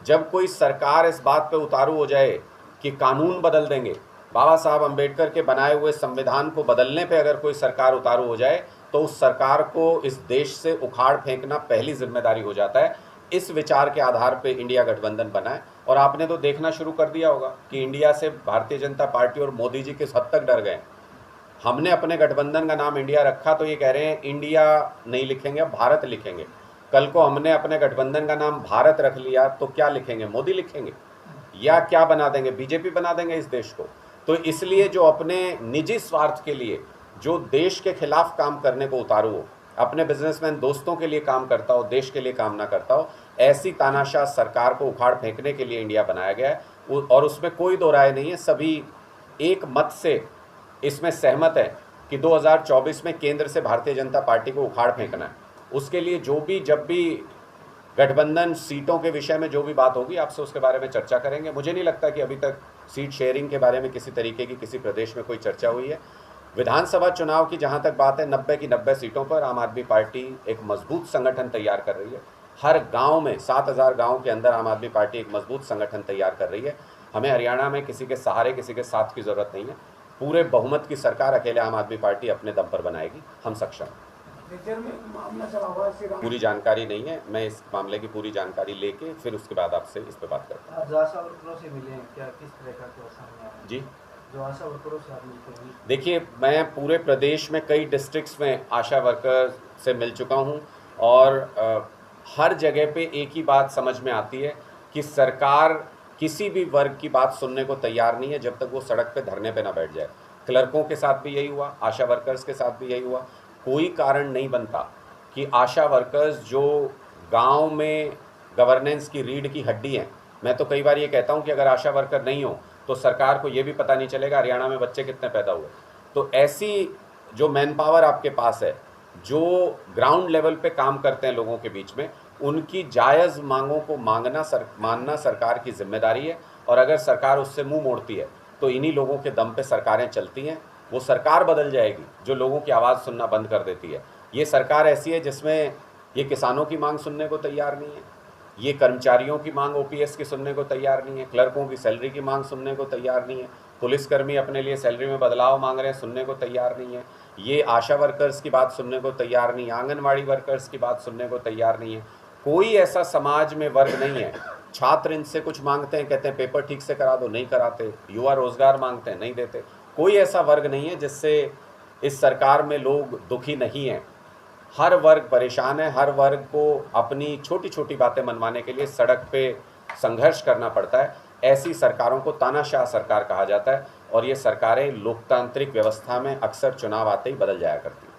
जब कोई सरकार इस बात पे उतारू हो जाए कि कानून बदल देंगे, बाबा साहब अम्बेडकर के बनाए हुए संविधान को बदलने पे अगर कोई सरकार उतारू हो जाए तो उस सरकार को इस देश से उखाड़ फेंकना पहली जिम्मेदारी हो जाता है। इस विचार के आधार पे इंडिया गठबंधन बना है। और आपने तो देखना शुरू कर दिया होगा कि इंडिया से भारतीय जनता पार्टी और मोदी जी किस हद तक डर गए। हमने अपने गठबंधन का नाम इंडिया रखा तो ये कह रहे हैं इंडिया नहीं लिखेंगे, भारत लिखेंगे। कल को हमने अपने गठबंधन का नाम भारत रख लिया तो क्या लिखेंगे, मोदी लिखेंगे या क्या बना देंगे, बीजेपी बना देंगे इस देश को। तो इसलिए जो अपने निजी स्वार्थ के लिए जो देश के खिलाफ काम करने को उतारू हो, अपने बिजनेसमैन दोस्तों के लिए काम करता हो, देश के लिए काम ना करता हो, ऐसी तानाशाह सरकार को उखाड़ फेंकने के लिए इंडिया बनाया गया है। और उसमें कोई दो राय नहीं है, सभी एक मत से इसमें सहमत है कि 2024 में केंद्र से भारतीय जनता पार्टी को उखाड़ फेंकना है। उसके लिए जो भी जब भी गठबंधन सीटों के विषय में जो भी बात होगी आपसे उसके बारे में चर्चा करेंगे। मुझे नहीं लगता कि अभी तक सीट शेयरिंग के बारे में किसी तरीके की किसी प्रदेश में कोई चर्चा हुई है। विधानसभा चुनाव की जहां तक बात है, 90 की 90 सीटों पर आम आदमी पार्टी एक मजबूत संगठन तैयार कर रही है। हर गांव में 7,000 गांव के अंदर आम आदमी पार्टी एक मजबूत संगठन तैयार कर रही है। हमें हरियाणा में किसी के सहारे, किसी के साथ की ज़रूरत नहीं है। पूरे बहुमत की सरकार अकेले आम आदमी पार्टी अपने दम पर बनाएगी। हम सक्षम हैं। पूरी जानकारी नहीं है, मैं इस मामले की पूरी जानकारी लेके फिर उसके बाद आपसे इस पर बात करता हूँ। जी देखिए, मैं पूरे प्रदेश में कई डिस्ट्रिक्ट्स में आशा वर्कर से मिल चुका हूँ और हर जगह पे एक ही बात समझ में आती है कि सरकार किसी भी वर्ग की बात सुनने को तैयार नहीं है जब तक वो सड़क पे धरने पे ना बैठ जाए। क्लर्कों के साथ भी यही हुआ, आशा वर्कर्स के साथ भी यही हुआ। कोई कारण नहीं बनता कि आशा वर्कर्स जो गांव में गवर्नेंस की रीढ़ की हड्डी हैं, मैं तो कई बार ये कहता हूँ कि अगर आशा वर्कर नहीं हो तो सरकार को ये भी पता नहीं चलेगा हरियाणा में बच्चे कितने पैदा हुए। तो ऐसी जो मैन पावर आपके पास है, जो ग्राउंड लेवल पे काम करते हैं लोगों के बीच में, उनकी जायज़ मांगों को मानना सरकार की जिम्मेदारी है। और अगर सरकार उससे मुंह मोड़ती है तो इन्हीं लोगों के दम पे सरकारें चलती हैं। वो सरकार बदल जाएगी जो लोगों की आवाज़ सुनना बंद कर देती है। ये सरकार ऐसी है जिसमें ये किसानों की मांग सुनने को तैयार नहीं है, ये कर्मचारियों की मांग ओपीएस की सुनने को तैयार नहीं है, क्लर्कों की सैलरी की मांग सुनने को तैयार नहीं है, पुलिसकर्मी अपने लिए सैलरी में बदलाव मांग रहे हैं, सुनने को तैयार नहीं है, ये आशा वर्कर्स की बात सुनने को तैयार नहीं है, आंगनवाड़ी वर्कर्स की बात सुनने को तैयार नहीं है। कोई ऐसा समाज में वर्ग नहीं है। छात्र इनसे कुछ मांगते हैं, कहते हैं पेपर ठीक से करा दो, नहीं कराते। युवा रोजगार मांगते हैं, नहीं देते। कोई ऐसा वर्ग नहीं है जिससे इस सरकार में लोग दुखी नहीं हैं। हर वर्ग परेशान है। हर वर्ग को अपनी छोटी छोटी बातें मनवाने के लिए सड़क पे संघर्ष करना पड़ता है। ऐसी सरकारों को तानाशाह सरकार कहा जाता है और ये सरकारें लोकतांत्रिक व्यवस्था में अक्सर चुनाव आते ही बदल जाया करती हैं।